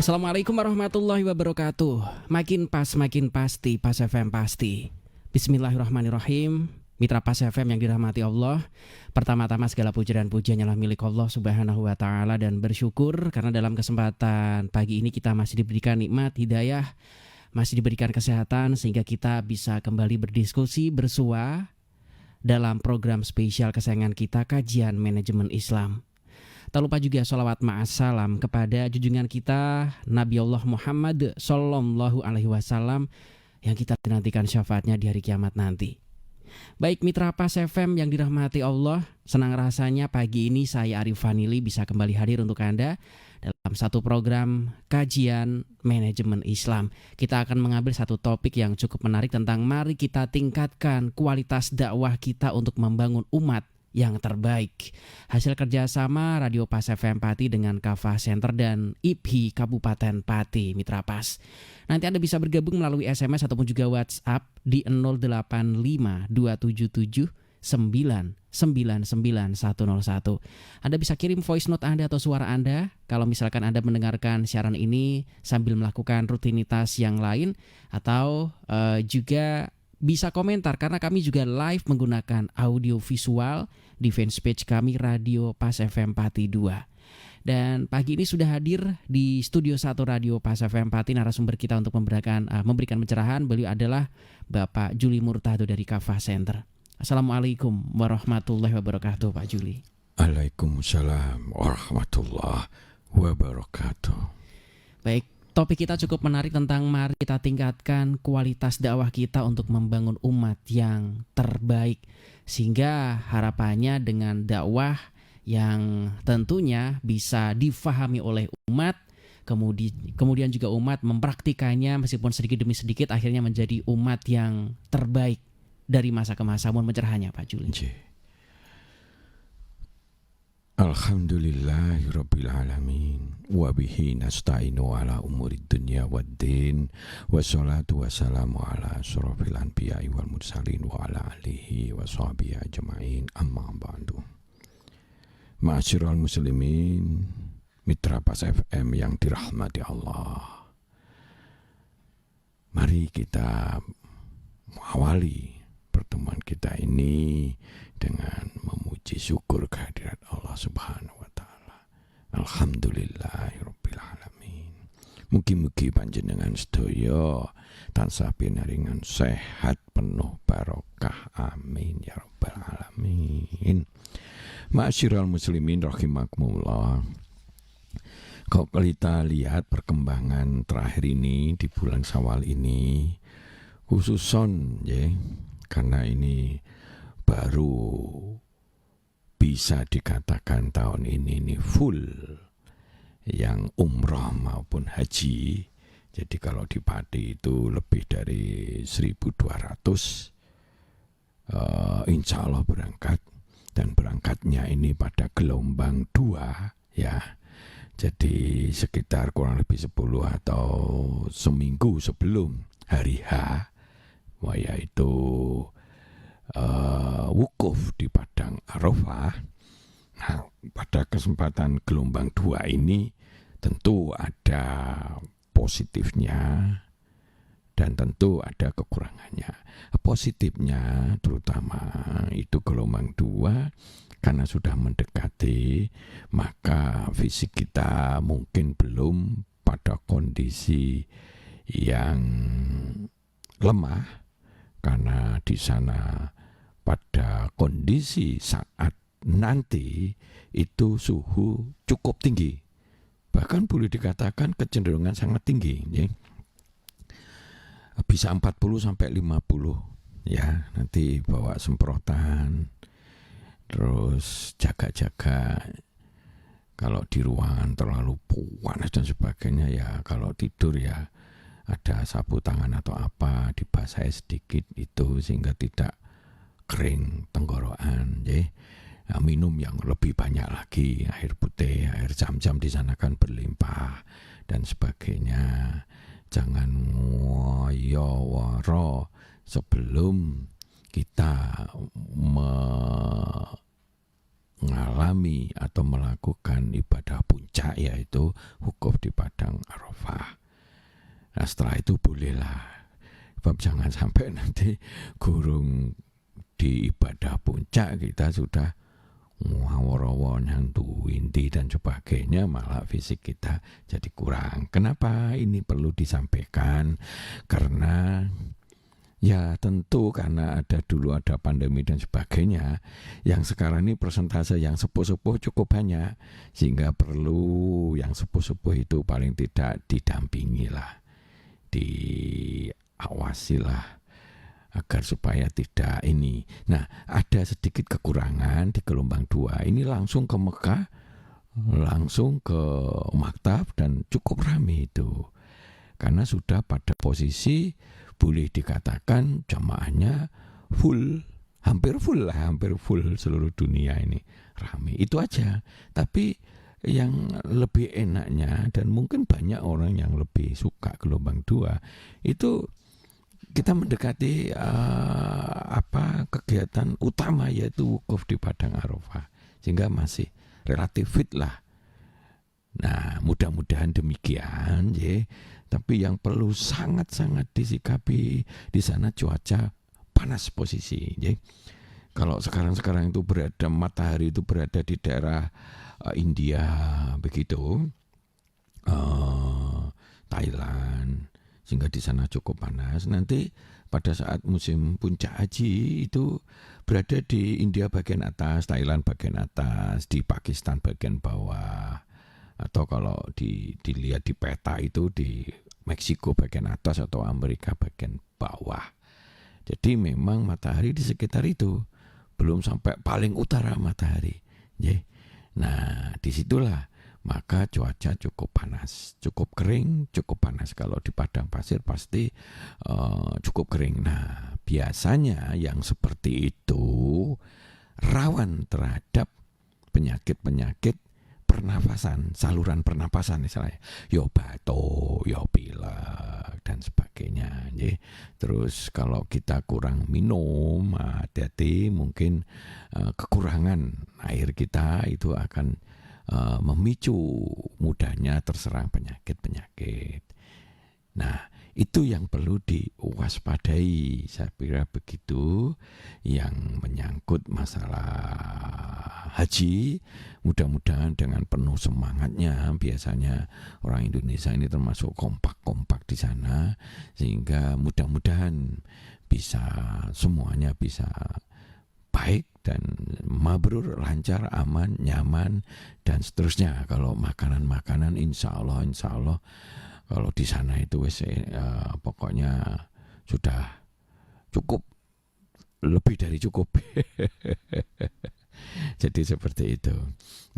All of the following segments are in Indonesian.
Assalamualaikum warahmatullahi wabarakatuh. Makin pas, makin pasti, Pas FM pasti. Bismillahirrahmanirrahim. Mitra Pas FM yang dirahmati Allah, pertama-tama segala puja dan pujian adalah milik Allah Subhanahu wa taala, dan bersyukur karena dalam kesempatan pagi ini kita masih diberikan nikmat hidayah, masih diberikan kesehatan sehingga kita bisa kembali berdiskusi bersua dalam program spesial kesayangan kita, Kajian Manajemen Islam. Tak lupa juga sholawat ma'assalam kepada junjungan kita Nabi Allah Muhammad Sallallahu Alaihi Wasallam yang kita nantikan syafaatnya di hari kiamat nanti. Baik mitra Pas FM yang dirahmati Allah, senang rasanya pagi ini saya Arif Vanili bisa kembali hadir untuk Anda dalam satu program Kajian Manajemen Islam. Kita akan mengambil satu topik yang cukup menarik tentang mari kita tingkatkan kualitas dakwah kita untuk membangun umat yang terbaik. Hasil kerjasama Radio Pas FM Pati dengan Kafah Center dan IPHI Kabupaten Pati, Mitra Pas. Nanti Anda bisa bergabung melalui SMS ataupun juga WhatsApp di 085277999101. Anda bisa kirim voice note Anda atau suara Anda kalau misalkan Anda mendengarkan siaran ini sambil melakukan rutinitas yang lain, atau juga bisa komentar karena kami juga live menggunakan audio visual di fanpage kami Radio Pas FM Pati 2. Dan pagi ini sudah hadir di Studio 1 Radio Pas FM Pati narasumber kita untuk memberikan pencerahan. Beliau adalah Bapak Juli Murtado dari Kafah Center. Assalamualaikum warahmatullahi wabarakatuh, Pak Juli. Waalaikumsalam warahmatullahi wabarakatuh. Baik, topik kita cukup menarik tentang mari kita tingkatkan kualitas dakwah kita untuk membangun umat yang terbaik. Sehingga harapannya dengan dakwah yang tentunya bisa difahami oleh umat, kemudian juga umat mempraktikannya meskipun sedikit demi sedikit, akhirnya menjadi umat yang terbaik dari masa ke masa. Mohon pencerahannya Pak Juli. Alhamdulillahirabbil alamin wa bihi nasta'inu ala umuri dunya waddin wassalatu wassalamu ala asyrofil anbiya'i wal mursalin wa ala alihi wa sahbihi ajma'in, amma ba'du. Ma'asyiral muslimin, mitra Pas FM yang dirahmati Allah, mari kita mengawali pertemuan kita ini dengan memuji syukur kehadirat Allah Subhanahu wa taala. Alhamdulillahirabbil alamin. Mugi-mugi panjenengan sedaya tansah pinaringan sehat penuh barokah, amin ya rabbal alamin. Ma'asyiral muslimin rahimakumullah. Kalau kita lihat perkembangan terakhir ini di bulan Syawal ini, khususon ya, karena ini baru bisa dikatakan tahun ini full yang umrah maupun haji. Jadi kalau di Pati itu lebih dari 1.200 insya Allah berangkat, dan berangkatnya ini pada gelombang 2 ya. Jadi sekitar kurang lebih 10 atau seminggu sebelum hari H, yaitu wukuf di Padang Arafah. Nah, pada kesempatan gelombang 2 ini tentu ada positifnya dan tentu ada kekurangannya. Positifnya terutama itu gelombang 2 karena sudah mendekati, maka fisik kita mungkin belum pada kondisi yang lemah, karena di sana pada kondisi saat nanti itu suhu cukup tinggi, bahkan boleh dikatakan kecenderungan sangat tinggi ya. Bisa 40 sampai 50 ya. Nanti bawa semprotan, terus jaga-jaga kalau di ruangan terlalu panas dan sebagainya ya. Kalau tidur ya ada sapu tangan atau apa dibasahi sedikit itu sehingga tidak kering tenggorokan ya. Nah, minum yang lebih banyak lagi, air putih, air zam-zam di sana kan berlimpah dan sebagainya. Jangan ngoyo-woro sebelum kita mengalami atau melakukan ibadah puncak, yaitu wukuf di padang Arafah. Nah setelah itu bolehlah, sebab jangan sampai nanti gurung di ibadah puncak kita sudah ngawur-ngawur nyantu inti dan sebagainya, malah fisik kita jadi kurang. Kenapa ini perlu disampaikan? Karena ya tentu karena dulu ada pandemi dan sebagainya, yang sekarang ini persentase yang sepuh-sepuh cukup banyak, sehingga perlu yang sepuh-sepuh itu paling tidak didampingi lah, diawasi lah, agar supaya tidak ini. Nah, ada sedikit kekurangan di gelombang 2. Ini langsung ke Mekah, langsung ke maktab, dan cukup ramai itu. Karena sudah pada posisi boleh dikatakan jamaahnya full, hampir full seluruh dunia ini ramai. Itu aja. Tapi yang lebih enaknya, dan mungkin banyak orang yang lebih suka gelombang 2, itu kita mendekati kegiatan utama, yaitu wukuf di padang Arafah, sehingga masih relatif fit lah. Nah, mudah-mudahan demikian ya. Tapi yang perlu sangat-sangat disikapi di sana cuaca panas posisi ya. Kalau sekarang itu matahari itu berada di daerah India begitu, Thailand, sehingga di sana cukup panas. Nanti pada saat musim puncak haji itu berada di India bagian atas, Thailand bagian atas, di Pakistan bagian bawah, atau kalau dilihat di peta itu di Meksiko bagian atas atau Amerika bagian bawah. Jadi memang matahari di sekitar itu, belum sampai paling utara matahari. Nah, disitulah maka cuaca cukup panas, cukup kering, cukup panas. Kalau di padang pasir pasti cukup kering. Nah, biasanya yang seperti itu rawan terhadap penyakit-penyakit pernafasan, saluran pernapasan misalnya, yo batuk, yo pilek dan sebagainya. Terus kalau kita kurang minum, hati-hati, mungkin kekurangan air kita itu akan memicu mudahnya terserang penyakit-penyakit. Nah, itu yang perlu diwaspadai. Saya kira begitu yang menyangkut masalah haji. Mudah-mudahan dengan penuh semangatnya, biasanya orang Indonesia ini termasuk kompak-kompak di sana, sehingga mudah-mudahan bisa semuanya bisa baik dan mabrur, lancar, aman, nyaman, dan seterusnya. Kalau makanan-makanan insya Allah kalau di sana itu pokoknya sudah cukup, lebih dari cukup. Jadi seperti itu.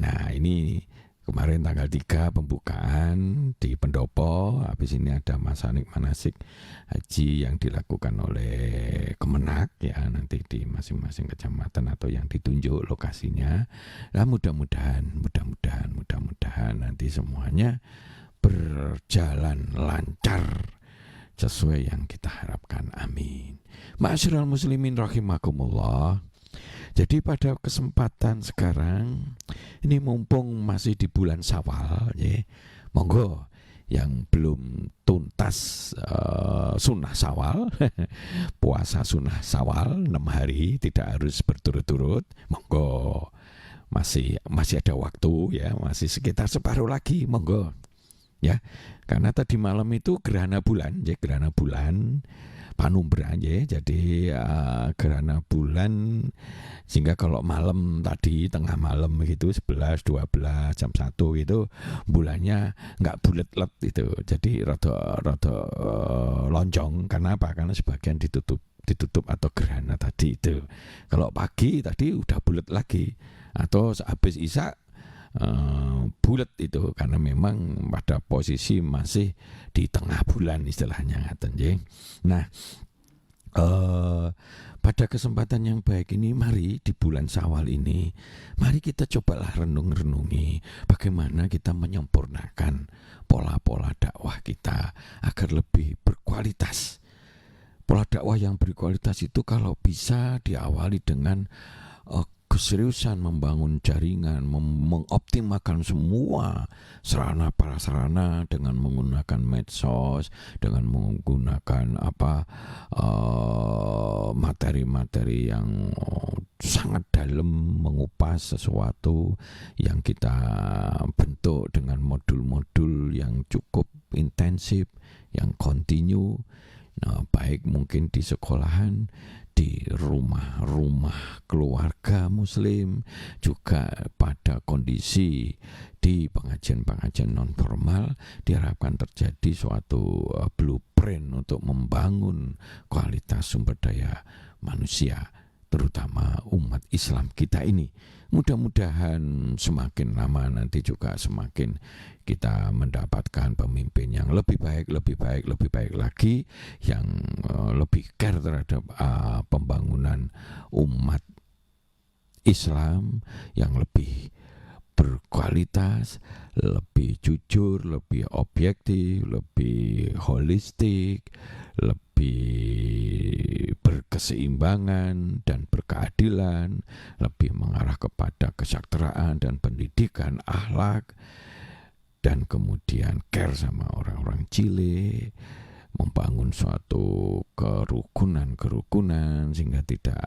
Nah, ini kemarin tanggal 3 pembukaan di Pendopo. Habis ini ada manasik haji yang dilakukan oleh Kemenak ya, nanti di masing-masing kecamatan atau yang ditunjuk lokasinya. Nah, mudah-mudahan nanti semuanya berjalan lancar sesuai yang kita harapkan. Amin. Ma'asyiral muslimin rahimakumullah. Jadi pada kesempatan sekarang ini, mumpung masih di bulan Syawal ya, monggo yang belum tuntas sunnah Syawal, puasa sunnah Syawal 6 hari, tidak harus berturut-turut, monggo, masih ada waktu ya, masih sekitar separuh lagi, monggo ya. Karena tadi malam itu gerhana bulan panumbra ya, jadi gerhana bulan, sehingga kalau malam tadi tengah malam gitu 11, 12, jam 1 itu bulannya nggak bulet-let itu, jadi rada lonjong. Karena apa? Karena sebagian ditutup atau gerhana tadi itu. Kalau pagi tadi udah bulet lagi, atau habis isya bulat itu, karena memang pada posisi masih di tengah bulan istilahnya. Nah, pada kesempatan yang baik ini, mari di bulan Syawal ini, mari kita cobalah renungi bagaimana kita menyempurnakan pola-pola dakwah kita agar lebih berkualitas. Pola dakwah yang berkualitas itu kalau bisa diawali dengan keseriusan membangun jaringan, mengoptimalkan semua sarana prasarana dengan menggunakan medsos, dengan menggunakan materi-materi yang sangat dalam, mengupas sesuatu yang kita bentuk dengan modul-modul yang cukup intensif, yang kontinu. Nah, baik mungkin di sekolahan, di rumah-rumah keluarga muslim, juga pada kondisi di pengajian-pengajian non formal, diharapkan terjadi suatu blueprint untuk membangun kualitas sumber daya manusia, terutama umat Islam kita ini. Mudah-mudahan semakin lama nanti juga semakin kita mendapatkan pemimpin yang lebih baik lagi, yang lebih care terhadap pembangunan umat Islam, yang lebih berkualitas, lebih jujur, lebih objektif, lebih holistik, lebih berkeseimbangan dan berkeadilan, lebih mengarah kepada kesejahteraan dan pendidikan, akhlak, dan kemudian care sama orang-orang cilik, membangun suatu kerukunan sehingga tidak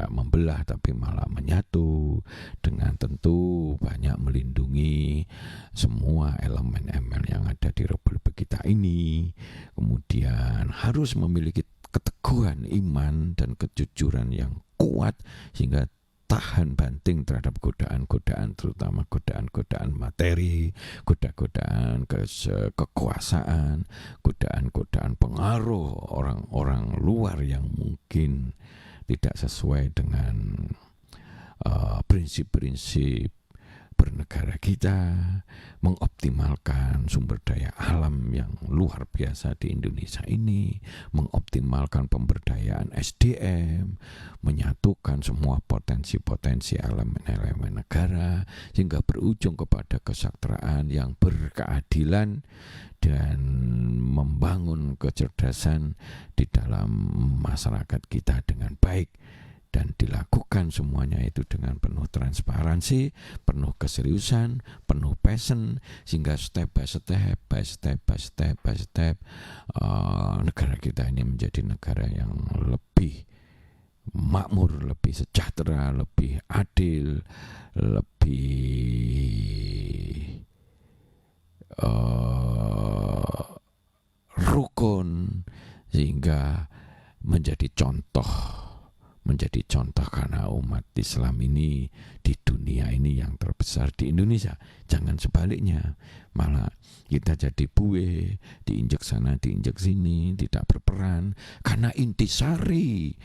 membelah tapi malah menyatu, dengan tentu banyak melindungi semua elemen-elemen yang ada di Republik kita ini. Kemudian harus memiliki keteguhan iman dan kejujuran yang kuat sehingga tahan banting terhadap godaan-godaan, terutama godaan-godaan materi, godaan-godaan kekuasaan, godaan-godaan pengaruh orang-orang luar yang mungkin tidak sesuai dengan prinsip-prinsip bernegara kita, mengoptimalkan sumber daya alam yang luar biasa di Indonesia ini, mengoptimalkan pemberdayaan SDM, menyatukan semua potensi-potensi elemen-elemen negara sehingga berujung kepada kesejahteraan yang berkeadilan dan membangun kecerdasan di dalam masyarakat kita dengan baik. Dan dilakukan semuanya itu dengan penuh transparansi, penuh keseriusan, penuh passion, sehingga step by step negara kita ini menjadi negara yang lebih makmur, lebih sejahtera, lebih adil, lebih rukun, sehingga menjadi contoh karena umat Islam ini di dunia ini yang terbesar di Indonesia. Jangan sebaliknya, malah kita jadi buih, diinjak sana diinjak sini, tidak berperan. Karena intisari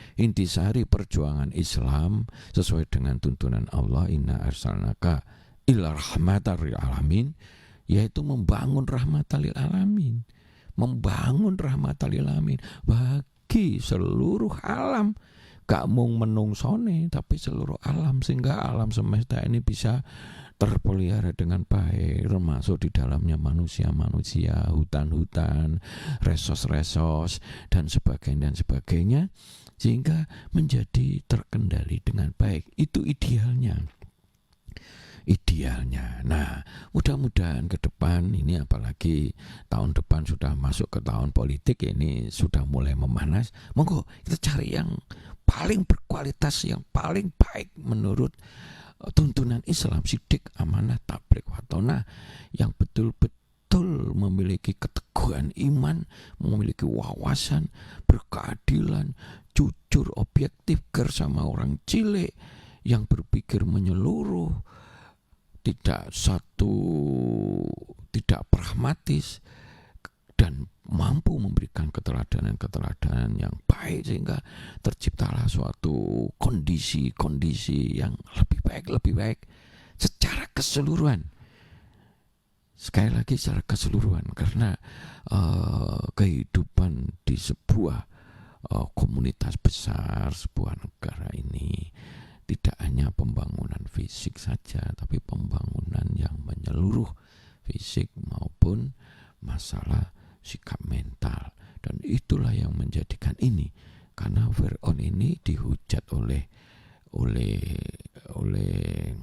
perjuangan Islam sesuai dengan tuntunan Allah, inna arsalnaka illa rahmatan lil alamin, yaitu membangun rahmatan lil alamin, bagi seluruh alam. Gak mung menungsone tapi seluruh alam, sehingga alam semesta ini bisa terpelihara dengan baik, termasuk di dalamnya manusia-manusia, hutan-hutan, resos-resos dan sebagainya, sehingga menjadi terkendali dengan baik. Itu idealnya. Nah, mudah-mudahan ke depan ini, apalagi tahun depan sudah masuk ke tahun politik, ini sudah mulai memanas. Monggo kita cari yang paling berkualitas, yang paling baik menurut tuntunan Islam, sidik, amanah, tabligh, watonah, yang betul-betul memiliki keteguhan iman, memiliki wawasan, berkeadilan, jujur, objektif, care sama orang cilik, yang berpikir menyeluruh, tidak pragmatis, dan mampu memberikan keteladanan yang baik, sehingga terciptalah suatu kondisi yang lebih baik secara keseluruhan. Sekali lagi secara keseluruhan, karena kehidupan di sebuah komunitas besar, sebuah negara ini tidak hanya pembangunan fisik saja, tapi pembangunan yang menyeluruh, fisik maupun masalah sikap mental. Dan itulah yang menjadikan ini, karena Fir'aun ini dihujat oleh oleh oleh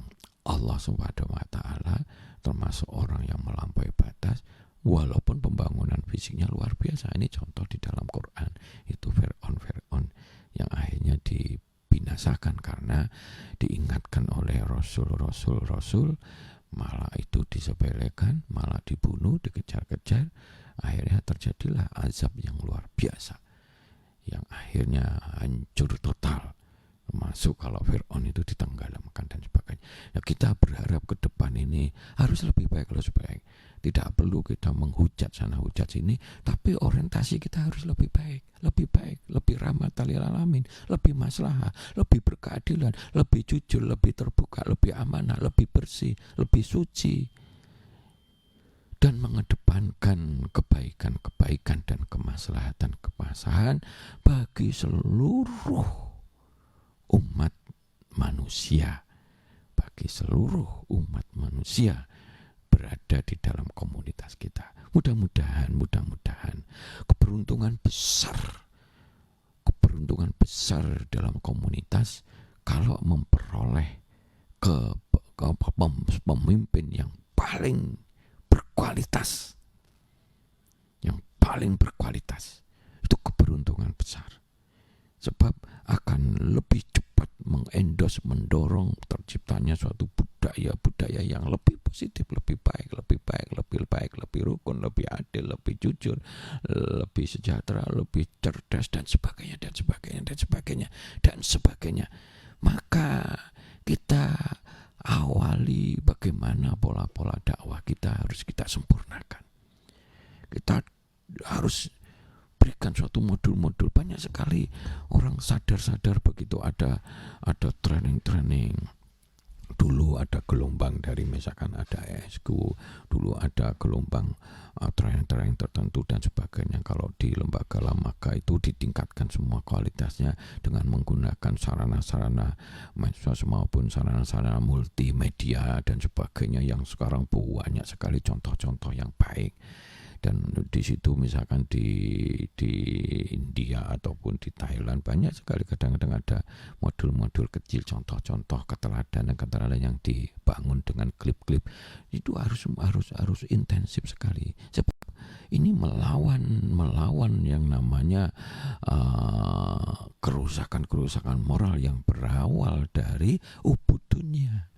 Allah Subhanahu wa taala, termasuk orang yang melampaui batas walaupun pembangunan fisiknya luar biasa. Ini contoh di dalam Quran, itu Fir'aun yang akhirnya dibinasakan karena diingatkan oleh rasul, malah itu disepelekan, malah dibunuh, dikejar-kejar. Akhirnya terjadilah azab yang luar biasa yang akhirnya hancur total, termasuk kalau Fir'aun itu ditenggelamkan dan sebagainya. Nah, kita berharap ke depan ini harus lebih baik, tidak perlu kita menghujat sana hujat sini, tapi orientasi kita harus lebih baik, lebih rahmatan lil alamin, lebih maslahah, lebih berkeadilan, lebih jujur, lebih terbuka, lebih amanah, lebih bersih, lebih suci, dan mengedepankan kebaikan dan kemaslahatan bagi seluruh umat manusia, berada di dalam komunitas kita. Mudah-mudahan keberuntungan besar dalam komunitas kalau memperoleh pemimpin yang paling berkualitas, itu keberuntungan besar, sebab akan lebih cepat mendorong terciptanya suatu budaya yang lebih positif, lebih baik, lebih rukun, lebih adil, lebih jujur, lebih sejahtera, lebih cerdas, dan sebagainya. Maka kita awali bagaimana pola-pola dakwah kita harus kita sempurnakan. Kita harus berikan suatu modul-modul. Banyak sekali orang sadar begitu ada training. Dulu ada gelombang dari, misalkan ada ESQ, dulu ada gelombang training tertentu dan sebagainya. Kalau di lembaga lamaka itu ditingkatkan semua kualitasnya dengan menggunakan sarana-sarana medsos maupun sarana-sarana multimedia dan sebagainya, yang sekarang banyak sekali contoh-contoh yang baik. Dan di situ misalkan di India ataupun di Thailand banyak sekali kadang-kadang ada modul-modul kecil, contoh-contoh keteladanan yang dibangun dengan klip-klip. Itu harus intensif sekali. Sebab ini melawan yang namanya kerusakan moral yang berawal dari ubudunya,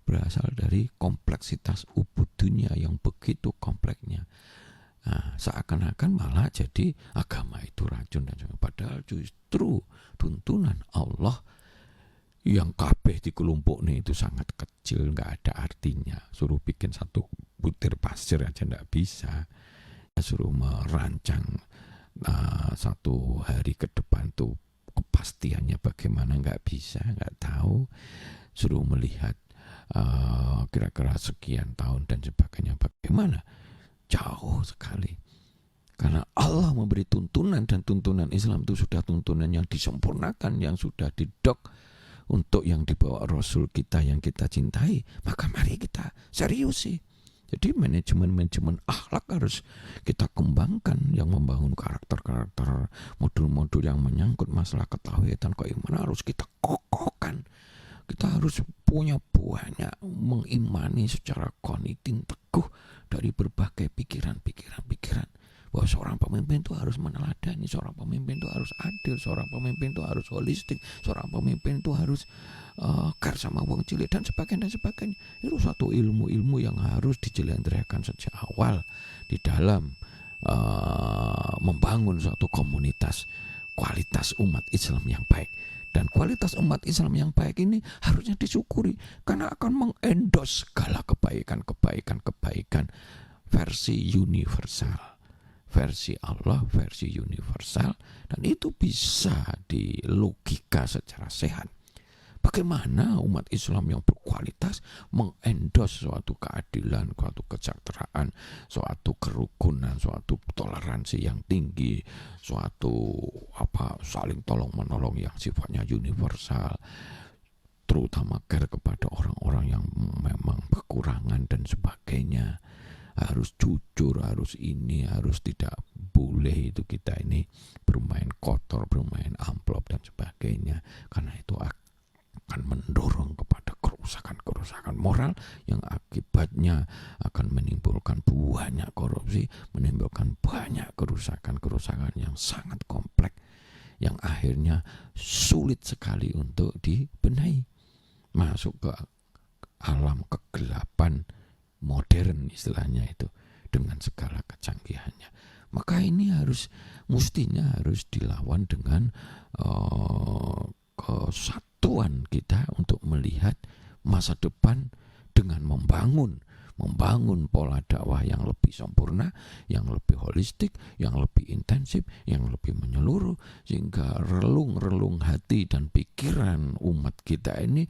berasal dari kompleksitas ubudunya yang begitu kompleksnya. Nah, seakan-akan malah jadi agama itu racun dan sebagainya. Padahal justru tuntunan Allah yang kabeh di kelompok nih itu sangat kecil, nggak ada artinya. Suruh bikin satu butir pasir aja nggak bisa. Suruh merancang satu hari ke depan tuh kepastiannya bagaimana, nggak bisa, nggak tahu. Suruh melihat kira-kira sekian tahun dan sebagainya bagaimana, jauh sekali. Karena Allah memberi tuntunan, dan tuntunan Islam itu sudah tuntunan yang disempurnakan, yang sudah didok untuk yang dibawa Rasul kita yang kita cintai. Maka mari kita serius sih. Jadi manajemen akhlak harus kita kembangkan, yang membangun karakter modul-modul yang menyangkut masalah ketauhidan keimanan harus kita kokohkan. Kita harus punya banyak mengimani secara kognitif teguh dari berbagai pikiran bahwa seorang pemimpin itu harus meneladani, seorang pemimpin itu harus adil, seorang pemimpin itu harus holistik, seorang pemimpin itu harus care sama wong cilik dan sebagainya. Itu suatu ilmu-ilmu yang harus dijelentrehkan sejak awal di dalam membangun suatu komunitas, kualitas umat Islam yang baik. Dan kualitas umat Islam yang baik ini harusnya disyukuri, karena akan mengendos segala kebaikan versi universal, versi Allah, versi universal. Dan itu bisa dilogika secara sehat. Bagaimana umat Islam yang berkualitas mengendos suatu keadilan, suatu kesejahteraan, suatu kerukunan, suatu toleransi yang tinggi, suatu saling tolong menolong yang sifatnya universal, terutama care kepada orang-orang yang memang kekurangan dan sebagainya. Harus jujur, harus tidak boleh itu kita ini bermain kotor, bermain amplop dan sebagainya. Karena itu akan mendorong kepada kerusakan-kerusakan moral yang akibatnya akan menimbulkan banyak korupsi, menimbulkan banyak kerusakan-kerusakan yang sangat kompleks, yang akhirnya sulit sekali untuk dibenahi, masuk ke alam kegelapan modern istilahnya itu dengan segala kecanggihannya. Maka ini mestinya harus dilawan dengan kesatuan kita untuk melihat masa depan dengan membangun pola dakwah yang lebih sempurna, yang lebih holistik, yang lebih intensif, yang lebih menyeluruh, sehingga relung-relung hati dan pikiran umat kita ini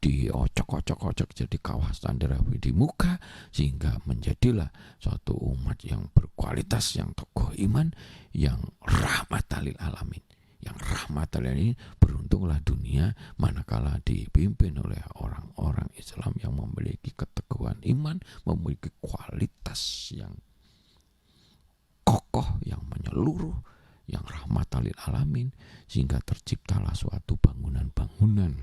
diocok-ocok jadi kawah standar api di muka, sehingga menjadilah suatu umat yang berkualitas, yang teguh iman, yang rahmatan lil alamin. Yang rahmatan ini, beruntunglah dunia manakala dipimpin oleh orang-orang Islam yang memiliki keteguhan iman, memiliki kualitas yang kokoh, yang menyeluruh, yang rahmatan lil alamin, sehingga terciptalah suatu bangunan-bangunan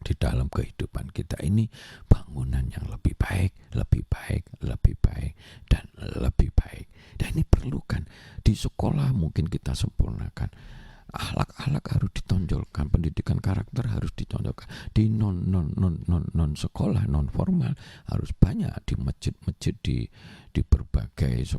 di dalam kehidupan kita ini, bangunan yang lebih baik, lebih baik, lebih baik, dan lebih baik. Dan ini perlukan di sekolah, mungkin kita sempurnakan. Akhlak-akhlak harus ditonjolkan, pendidikan karakter harus ditonjolkan. Di non sekolah, non formal harus banyak, di masjid-masjid, di berbagai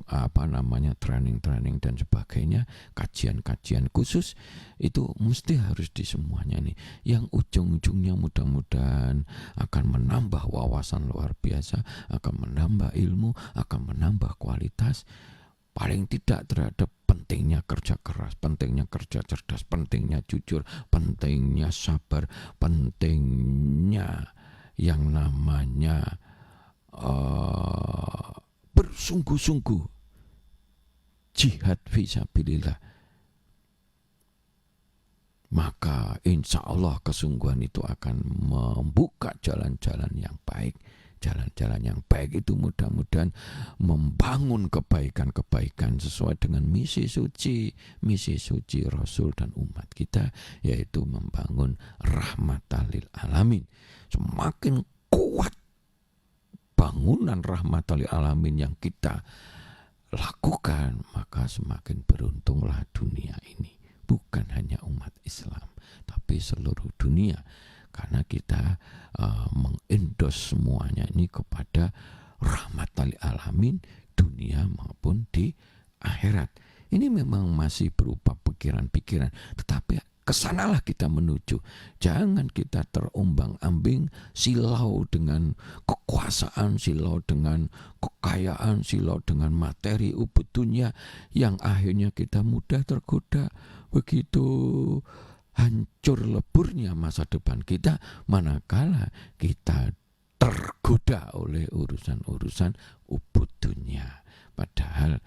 training dan sebagainya, kajian-kajian khusus itu mesti harus di semuanya nih, yang ujung-ujungnya mudah-mudahan akan menambah wawasan luar biasa, akan menambah ilmu, akan menambah kualitas, paling tidak terhadap pentingnya kerja keras, pentingnya kerja cerdas, pentingnya jujur, pentingnya sabar, pentingnya yang namanya bersungguh-sungguh jihad fisabilillah. Maka insya Allah kesungguhan itu akan membuka jalan-jalan yang baik. Jalan-jalan yang baik itu mudah-mudahan membangun kebaikan-kebaikan sesuai dengan misi suci Rasul dan umat kita, yaitu membangun rahmatan lil alamin. Semakin kuat bangunan rahmatan lil alamin yang kita lakukan, maka semakin beruntunglah dunia ini. Bukan hanya umat Islam, tapi seluruh dunia. Karena kita mengendos semuanya ini kepada rahmatan lil alamin, dunia maupun di akhirat. Ini memang masih berupa pikiran-pikiran, tetapi kesanalah kita menuju. Jangan kita terombang-ambing, silau dengan kekuasaan, silau dengan kekayaan, silau dengan materi ubud dunia, yang akhirnya kita mudah tergoda. Begitu hancur leburnya masa depan kita manakala kita tergoda oleh urusan-urusan ubud dunia. Padahal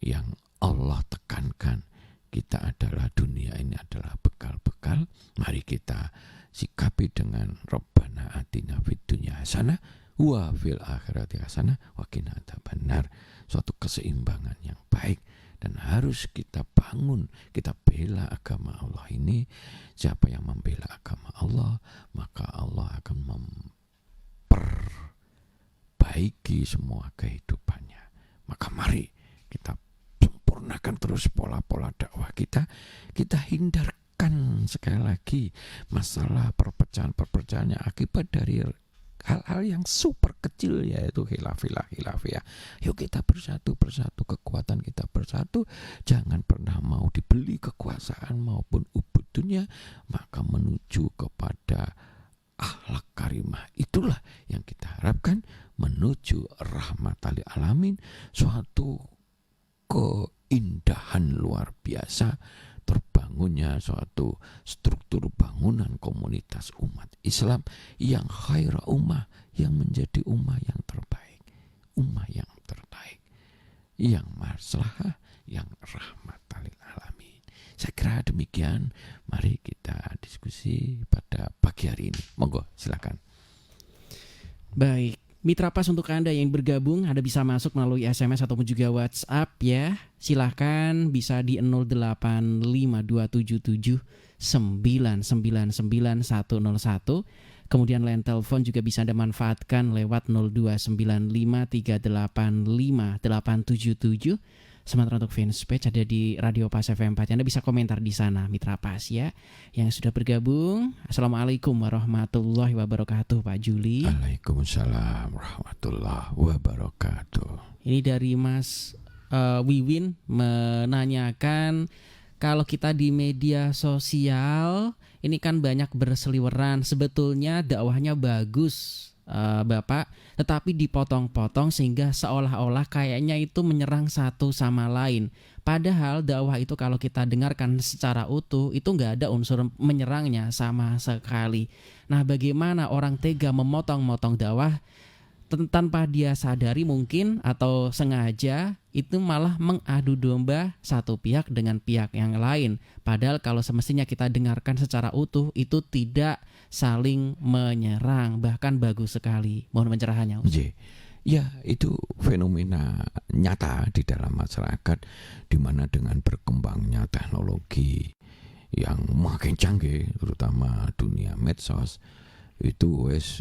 yang Allah tekankan kita adalah dunia ini adalah bekal-bekal. Mari kita sikapi dengan Rabbana atina fid dunya hasanah wa fil akhirati hasanah wa qina adzabannar. Suatu keseimbangan yang baik, dan harus kita bangun, kita bela agama Allah ini. Siapa yang membela agama Allah, maka Allah akan memperbaiki semua kehidupannya. Maka mari kita sempurnakan terus pola-pola dakwah kita. Kita hindarkan sekali lagi masalah perpecahan-perpecahan yang akibat dari hal-hal yang super kecil, yaitu khilafiyah. Yuk kita bersatu, kekuatan kita bersatu. Jangan pernah mau dibeli kekuasaan maupun ubud dunia, maka menuju kepada akhlak karimah. Itulah yang kita harapkan, menuju rahmatan lil alamin, suatu keindahan luar biasa, terbangunnya suatu struktur bangunan komunitas umat Islam yang khaira ummah, yang menjadi ummah yang terbaik, yang maslahah, yang rahmatan lil alamin. Saya kira demikian. Mari kita diskusi pada pagi hari ini. Monggo, silakan. Baik, Mitra Pas, untuk Anda yang bergabung, Anda bisa masuk melalui SMS ataupun juga WhatsApp ya. Silahkan bisa di 085277999101. Kemudian line telepon juga bisa Anda manfaatkan lewat 0295385877. Sementara untuk fanspage ada di Radio Pas FM 4. Anda bisa komentar di sana, Mitra Pas ya. Yang sudah bergabung, Assalamualaikum warahmatullahi wabarakatuh, Pak Juli. Waalaikumsalam warahmatullahi wabarakatuh. Ini dari Mas Wiwin menanyakan, kalau kita di media sosial ini kan banyak berseliweran, sebetulnya dakwahnya bagus Bapak, tetapi dipotong-potong sehingga seolah-olah kayaknya itu menyerang satu sama lain. Padahal dakwah itu kalau kita dengarkan secara utuh itu nggak ada unsur menyerangnya sama sekali. Nah, bagaimana orang tega memotong-motong dakwah tanpa dia sadari mungkin atau sengaja, itu malah mengadu domba satu pihak dengan pihak yang lain. Padahal kalau semestinya kita dengarkan secara utuh, itu tidak saling menyerang, bahkan bagus sekali. Mohon pencerahannya. Ya, itu fenomena nyata di dalam masyarakat, di mana dengan berkembangnya teknologi yang makin canggih, terutama dunia medsos, itu wes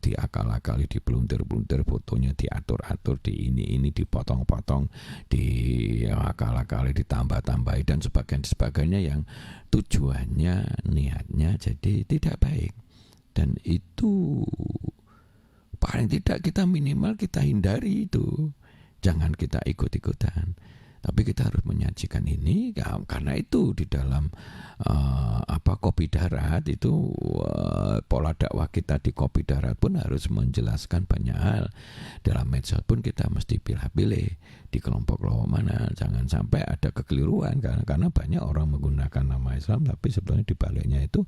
diakal-akali, diblunder-blunder, fotonya diatur-atur, di ini dipotong-potong, diakal-akali, ditambah-tambahi dan sebagainya yang tujuannya, niatnya jadi tidak baik. Dan itu paling tidak kita minimal kita hindari itu. Jangan kita ikut-ikutan. Tapi kita harus menyajikan ini karena itu di dalam Kopi Darat itu pola dakwah kita di Kopi Darat pun harus menjelaskan banyak hal. Dalam medsos pun kita mesti pilih-pilih di kelompok-kelompok mana, jangan sampai ada kekeliruan karena banyak orang menggunakan nama Islam tapi sebenarnya di baliknya itu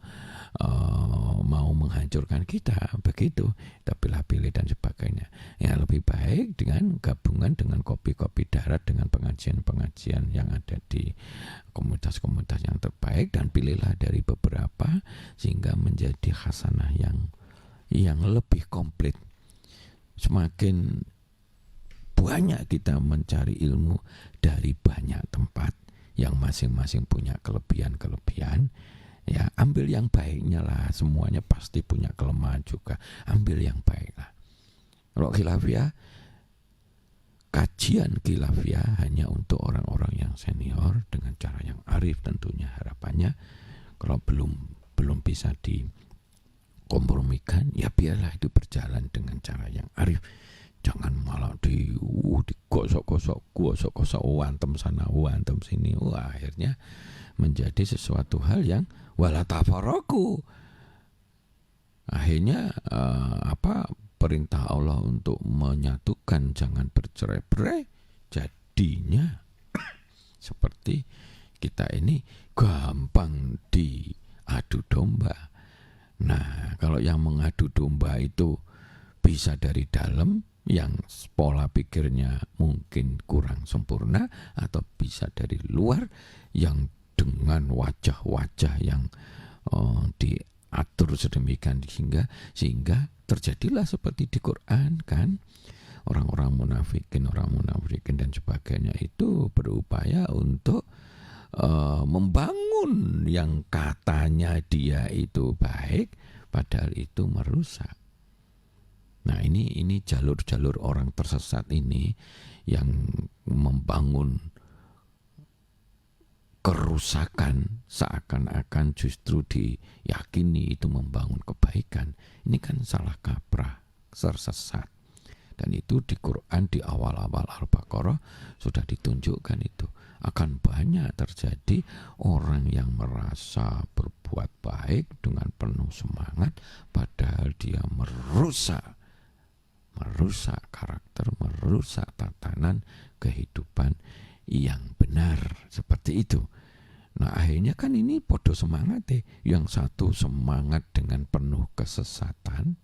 mau menghancurkan kita, begitu. Kita pilih-pilih dan sebagainya. Ya, lebih baik dengan gabungan dengan Kopi Darat, dengan pengajian yang ada di komunitas-komunitas yang terbaik, dan pilihlah dari beberapa sehingga menjadi khasanah yang lebih komplit. Semakin banyak kita mencari ilmu dari banyak tempat yang masing-masing punya kelebihan, ya ambil yang baiknya lah. Semuanya pasti punya kelemahan juga, ambil yang baik lah. Kalau khilafiyah, kajian khilafiyah hanya untuk orang-orang yang senior dengan cara yang arif tentunya harapannya. Kalau belum bisa dikompromikan, ya biarlah itu berjalan dengan cara yang arif. Jangan malah digosok-gosok, antem sana, antem sini. Akhirnya menjadi sesuatu hal yang wala tafarraqu. Akhirnya perintah Allah untuk menyatukan, jangan bercerai-berai, jadinya seperti kita ini gampang diadu domba. Nah, kalau yang mengadu domba itu bisa dari dalam, yang pola pikirnya mungkin kurang sempurna, atau bisa dari luar yang dengan wajah-wajah yang diatur sedemikian sehingga terjadilah seperti di Quran kan, orang munafikin dan sebagainya itu berupaya untuk membangun yang katanya dia itu baik, padahal itu merusak. Nah, ini jalur-jalur orang tersesat ini yang membangun kerusakan seakan-akan justru diyakini itu membangun kebaikan. Ini kan salah kaprah, tersesat. Dan itu di Quran di awal-awal Al-Baqarah sudah ditunjukkan itu. Akan banyak terjadi orang yang merasa berbuat baik dengan penuh semangat, padahal dia merusak karakter, merusak tatanan kehidupan yang benar, seperti itu. Nah, akhirnya kan ini podo semangat yang satu semangat dengan penuh kesesatan,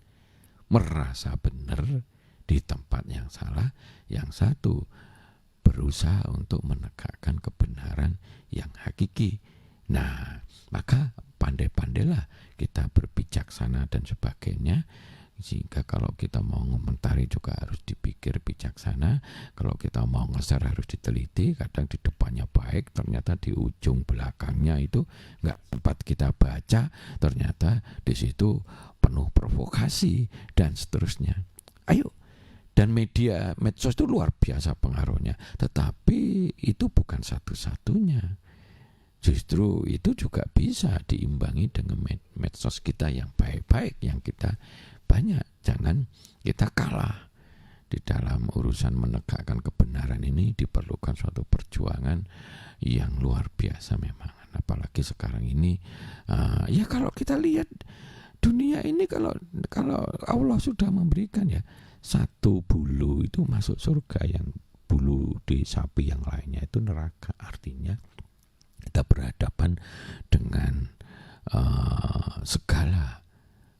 merasa benar di tempat yang salah, yang satu berusaha untuk menegakkan kebenaran yang hakiki. Nah, maka pandai-pandailah kita berbijaksana dan sebagainya Sehingga kalau kita mau ngomentari juga harus dipikir bijaksana. Kalau kita mau nge-share harus diteliti. Kadang di depannya baik, ternyata di ujung belakangnya itu nggak sempat kita baca. Ternyata di situ penuh provokasi dan seterusnya. Ayo. Dan media medsos itu luar biasa pengaruhnya. Tetapi itu bukan satu-satunya. Justru itu juga bisa diimbangi dengan medsos kita yang baik-baik, yang kita banyak. Jangan kita kalah. Di dalam urusan menegakkan kebenaran ini diperlukan suatu perjuangan yang luar biasa memang. Apalagi sekarang ini, ya kalau kita lihat dunia ini, kalau Allah sudah memberikan ya, satu bulu itu masuk surga, yang bulu di sapi yang lainnya itu neraka. Artinya kita berhadapan dengan segala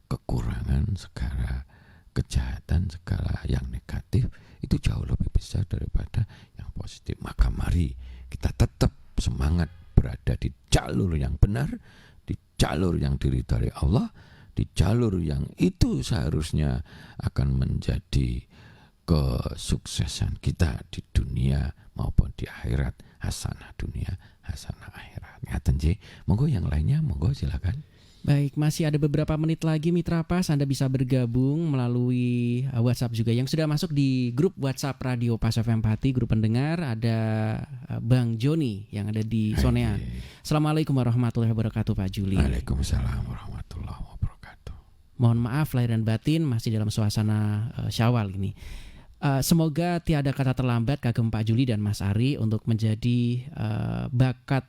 kekurangan, segala kejahatan, segala yang negatif itu jauh lebih besar daripada yang positif. Maka mari kita tetap semangat berada di jalur yang benar, di jalur yang diridhai Allah, di jalur yang itu seharusnya akan menjadi kesuksesan kita di dunia maupun di akhirat. Hasanah dunia, hasanah akhirat. Ngaten nggih. Monggo yang lainnya, monggo silakan. Baik, masih ada beberapa menit lagi Mitra Pas, Anda bisa bergabung melalui WhatsApp juga yang sudah masuk di grup WhatsApp Radio Pas FM Pati, grup pendengar. Ada Bang Joni yang ada di Sonean. Assalamualaikum warahmatullahi wabarakatuh Pak Juli. Waalaikumsalam warahmatullahi wabarakatuh. Mohon maaf lahir dan batin, masih dalam suasana Syawal ini. Semoga tiada kata terlambat kagem Pak Juli dan Mas Ari untuk menjadi bakat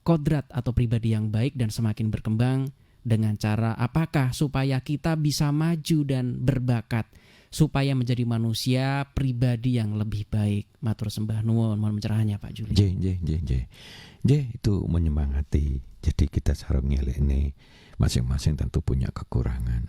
kodrat atau pribadi yang baik dan semakin berkembang. Dengan cara apakah supaya kita bisa maju dan berbakat, supaya menjadi manusia pribadi yang lebih baik. Matur sembah nuwun, mohon pencerahannya Pak Juli. Itu menyemangati. Jadi kita sarung ini masing-masing tentu punya kekurangan.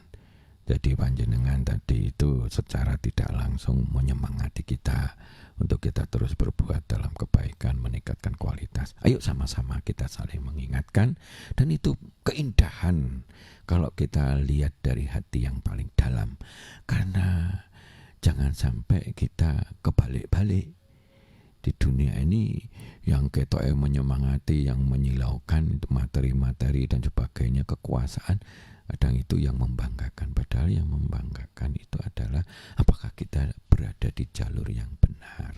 Jadi panjenengan tadi itu secara tidak langsung menyemangati kita untuk kita terus berbuat dalam kebaikan, meningkatkan kualitas. Ayo sama-sama kita saling mengingatkan. Dan itu keindahan kalau kita lihat dari hati yang paling dalam. Karena jangan sampai kita kebalik-balik. Di dunia ini yang ketok menyemangati, yang menyilaukan itu materi-materi dan sebagainya, kekuasaan, kadang itu yang membanggakan. Padahal yang membanggakan itu adalah apakah kita berada di jalur yang benar.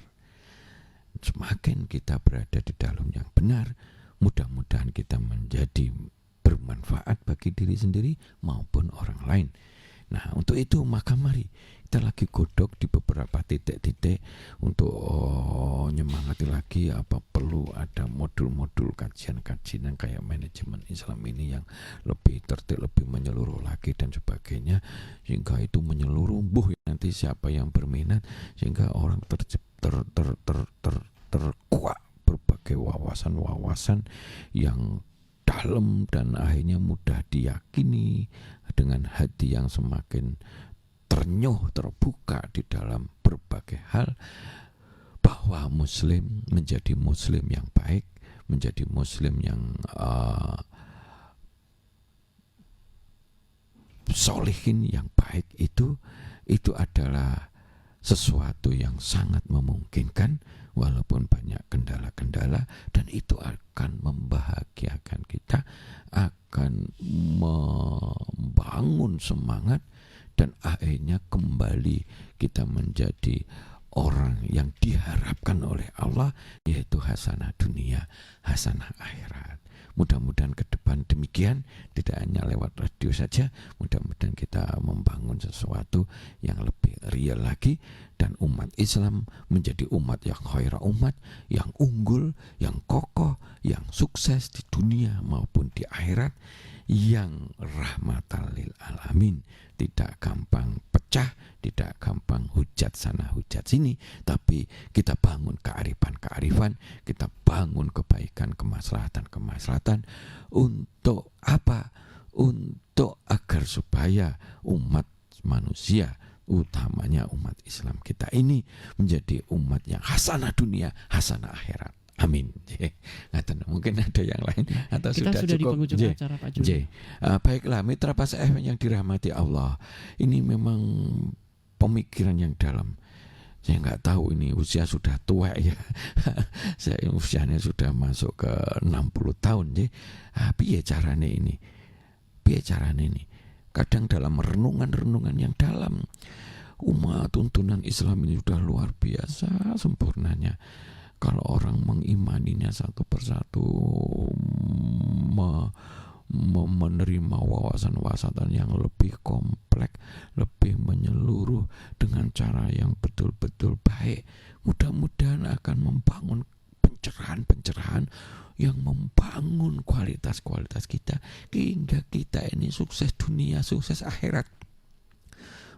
Semakin kita berada di jalur yang benar, mudah-mudahan kita menjadi bermanfaat bagi diri sendiri maupun orang lain. Nah, untuk itu maka mari kita lagi godok di beberapa titik-titik untuk nyemangati lagi. Apa perlu ada modul-modul kajian-kajian kayak manajemen Islam ini yang lebih tertib, lebih menyeluruh lagi dan sebagainya, sehingga itu menyeluruh. Nanti siapa yang berminat, sehingga orang terkuak berbagai wawasan-wawasan yang dalam dan akhirnya mudah diyakini, dengan hati yang semakin ternyuh, terbuka di dalam berbagai hal, bahwa muslim menjadi muslim yang baik, menjadi muslim yang solihin yang baik, itu adalah sesuatu yang sangat memungkinkan walaupun banyak kendala-kendala, dan itu akan membahagiakan kita, akan membangun semangat, dan akhirnya kembali kita menjadi orang yang diharapkan oleh Allah, yaitu hasanah dunia, hasanah akhirat. Mudah-mudahan ke depan demikian, tidak hanya lewat radio saja. Mudah-mudahan kita membangun sesuatu yang lebih real lagi, dan umat Islam menjadi umat yang khairah, umat yang unggul, yang kokoh, yang sukses di dunia maupun di akhirat, yang rahmatan lil alamin. Tidak gampang pecah, tidak gampang hujat sana hujat sini, tapi kita bangun kearifan-kearifan, kita bangun kebaikan, kemaslahatan untuk apa? Untuk agar supaya umat manusia, utamanya umat Islam kita ini, menjadi umat yang hasanah dunia, hasanah akhirat. Amin. Ngaten, mungkin ada yang lain atau Kita sudah di cukup. penghujung Nggih. acara Pak Jul. Nggih. Baiklah mitra Pas FM yang dirahmati Allah. Ini memang pemikiran yang dalam. Saya nggak tahu ini usia sudah tua ya. Saya usianya sudah masuk ke 60 tahun. Piye carane ini? Piye carane ini? Kadang dalam renungan-renungan yang dalam, umat tuntunan Islam ini sudah luar biasa sempurnanya. Kalau orang mengimaninya satu persatu, menerima wawasan-wawasan yang lebih kompleks, lebih menyeluruh dengan cara yang betul-betul baik, mudah-mudahan akan membangun pencerahan-pencerahan yang membangun kualitas-kualitas kita hingga kita ini sukses dunia, sukses akhirat.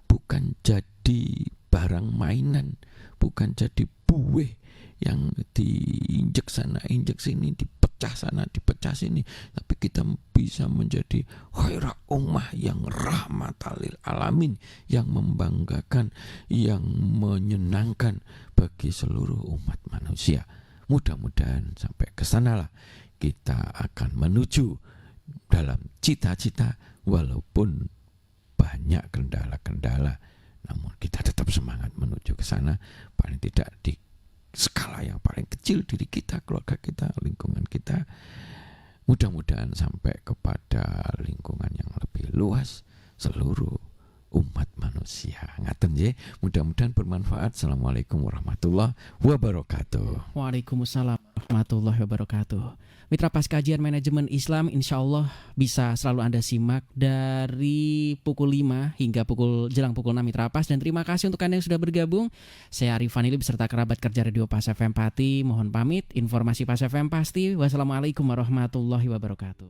Bukan jadi barang mainan, bukan jadi buih yang diinjek sana, injek sini, dipecah sana, dipecah sini, tapi kita bisa menjadi khairah ummah yang rahmatal lil alamin, yang membanggakan, yang menyenangkan bagi seluruh umat manusia. Mudah-mudahan sampai ke sanalah kita akan menuju dalam cita-cita, walaupun banyak kendala-kendala, namun kita tetap semangat menuju ke sana, paling tidak di skala yang paling kecil diri kita, keluarga kita, lingkungan kita. Mudah-mudahan sampai kepada lingkungan yang lebih luas, seluruh umat manusia. Ngaten nggih, mudah-mudahan bermanfaat. Assalamualaikum warahmatullahi wabarakatuh. Waalaikumsalam warahmatullahi wabarakatuh. Mitra Pas Kajian Manajemen Islam, insya Allah bisa selalu Anda simak dari pukul 5 hingga jelang pukul 6 Mitra Pas. Dan terima kasih untuk Anda yang sudah bergabung. Saya Arif Vanili beserta kerabat kerja Radio Pas FM Pati. Mohon pamit, informasi Pas FM pasti. Wassalamualaikum warahmatullahi wabarakatuh.